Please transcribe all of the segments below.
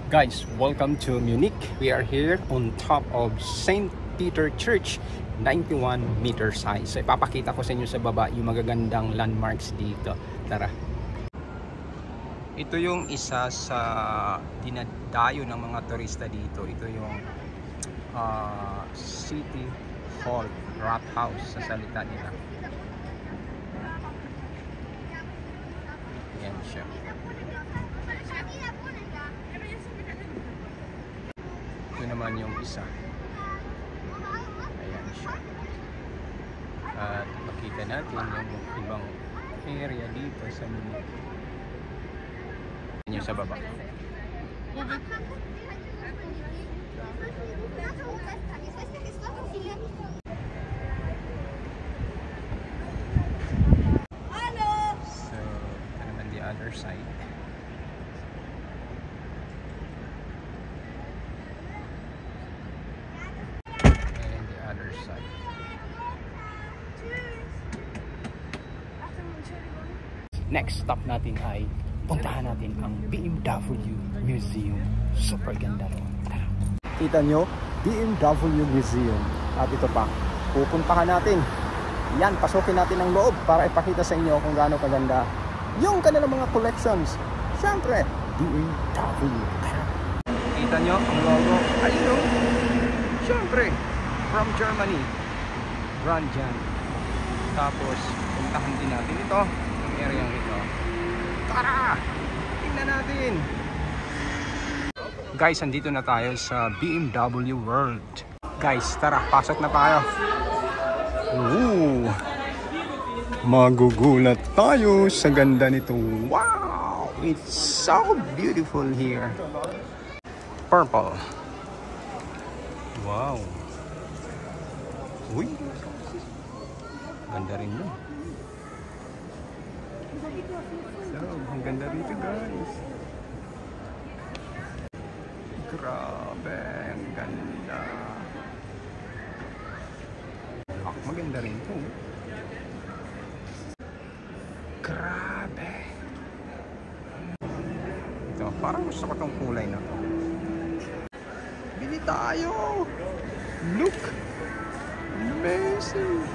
Guys, welcome to Munich. We are here on top of St. Peter Church, 91 meters high. So ipapakita ko sa inyo sa baba yung magagandang landmarks dito. Tara. Ito yung isa sa dinadayo ng mga turista dito. Ito yung City Hall, Rathaus sa salita nila. Yan siya. Ito naman yung isa. Ayan siya. At makita natin yung ibang area dito sa Munich. Yung sa baba. So, ito naman the other side. Next stop natin ay puntahan natin ang BMW Museum. Super ganda ron. Kita nyo, BMW Museum. At ito pa, pupuntahan natin. Yan, pasukin natin ang loob para ipakita sa inyo kung gaano kaganda yung kanilang mga collections. Siyempre, BMW. Kita nyo ang logo. Ayun, siyempre, from Germany. Brand yan. Tapos, puntahan din natin ito. Area ito. Tara! Tingnan natin! Guys, andito na tayo sa BMW World. Guys, tara, pasok na tayo. Ooh! Magugulat tayo sa ganda nito. Wow! It's so beautiful here. Purple. Wow! Uy! Ganda rin mo. So, ang ganda rito guys. Grabe, ang ganda. Maganda rin to. Grabe. Ito, parang gusto ko tong kulay na to. Bili tayo. Look. Amazing.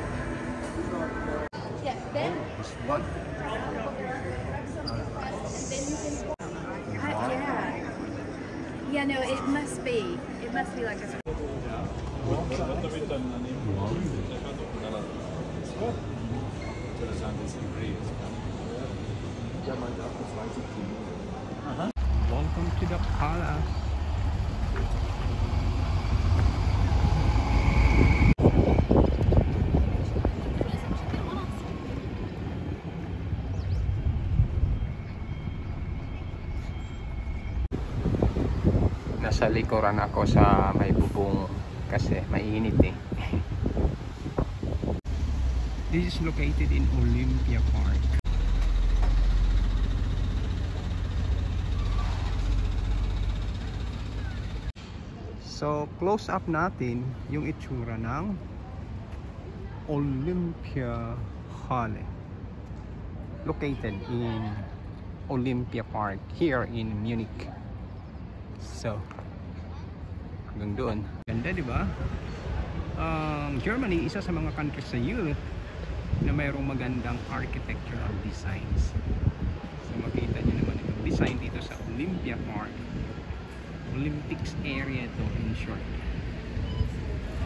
Yeah, then This one. Yeah, no, it must be like a... Welcome to the palace. Nasa likuran ako sa may bubong kasi mainit eh. This is located in Olympia Park. So close up natin yung itsura ng Olympia Halle, located in Olympia Park here in Munich. So hanggang doon. Ganda, di ba? Germany, isa sa mga countries sa Europe na mayroong magandang architectural designs. So makita nyo naman itong design dito sa Olympia Park. Olympics area ito in short.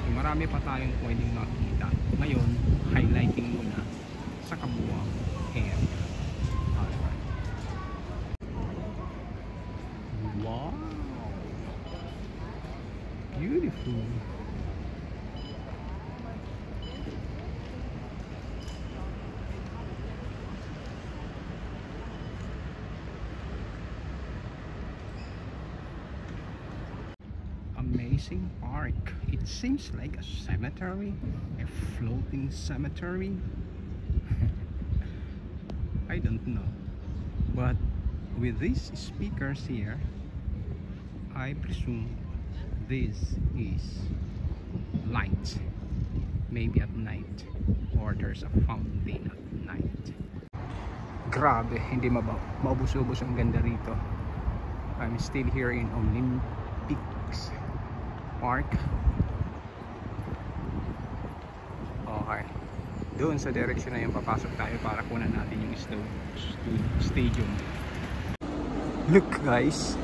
So, marami pa tayong pwedeng makita. Ngayon, highlighting muna sa kabuuang area. Alright. Wow! Beautiful. Amazing park. It seems like a cemetery, a floating cemetery. I don't know, but with these speakers here, I presume this is light, maybe at night, or there's a fountain at night. Grabe, hindi maubos-ubos ang ganda rito. I'm still here in Olympics Park. Okay, doon sa direction na yun papasok tayo para kunan natin yung stadium. Look guys,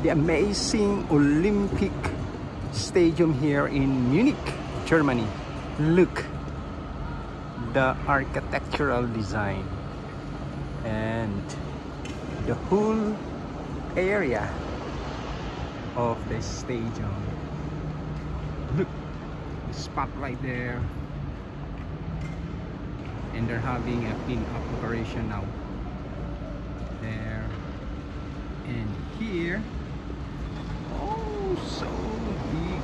the amazing Olympic Stadium here in Munich, Germany. Look, the architectural design and the whole area of the stadium. Look, the spotlight there, and they're having a clean-up operation now. There and here. Oh, so big,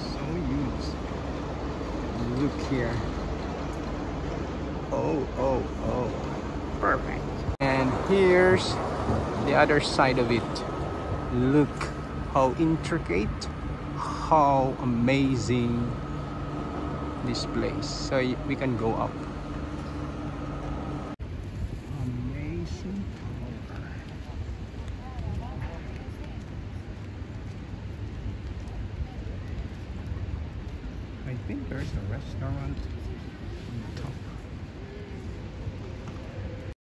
so huge. Look here. Oh, perfect. And here's the other side of it. Look how intricate, how amazing this place. So we can go up. Amazing. I think there's a restaurant